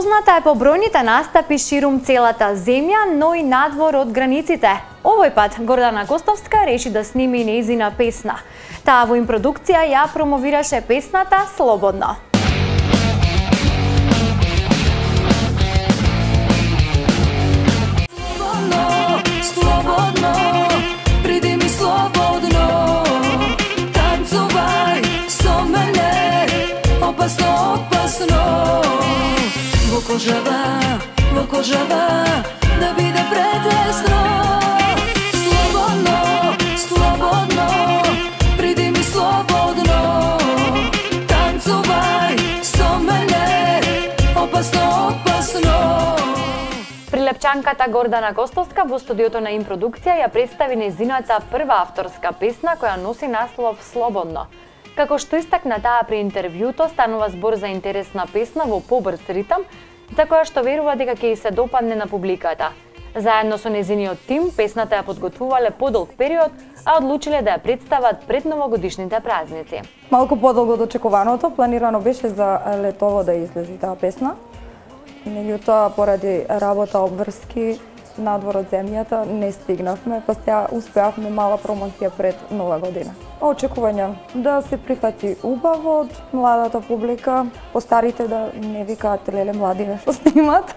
Позната е по бројните настапи ширум целата земја, но и надвор од границите. Овој пат Гордана Костовска реши да сними нејзина песна. Таа во импродукција ја промовираше песната слободно. Slobodno, pridi mi slobodno, tancovaj so mene, opasno, opasno. Voko žava, da bude pretesno. Slobodno, slobodno, pridi mi slobodno, tancovaj so mene, opasno, opasno. Прилепчанката Гордана Костовска во студиото на импродукција ја представи нејзината прва авторска песна која носи наслов Слободно. Како што истакна таа при интервјуто, станува збор за интересна песна во побрз ритам, за која што верува дека ќе се допадне на публиката. Заедно со нејзиниот тим, песната ја подготвувале подолг период, а одлучиле да ја представат пред новогодишните празници. Малку подолго од очекуваното, планирано беше за летово да излези таа песна. Меѓутоа, поради работа, обврски надвор од земјата, не стигнавме, па сега успеавме мала промоција пред Нова година. Очекувања да се прифати убаво од младата публика, постарите да не викаат леле млади нешто снимат.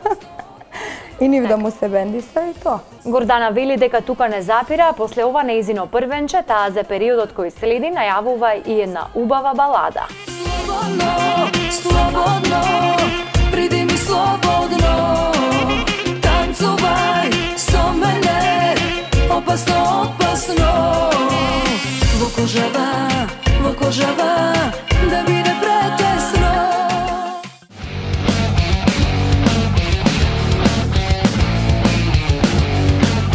И нив да му се бендиса и тоа. Гордана вели дека тука не запира, а после ова нејзино првенче, таа за периодот кој следи, најавува и една убава балада. Slobodno, slobodno, pridi mi slobodno, tancovaj so mene, opasno, opasno. Voko žava,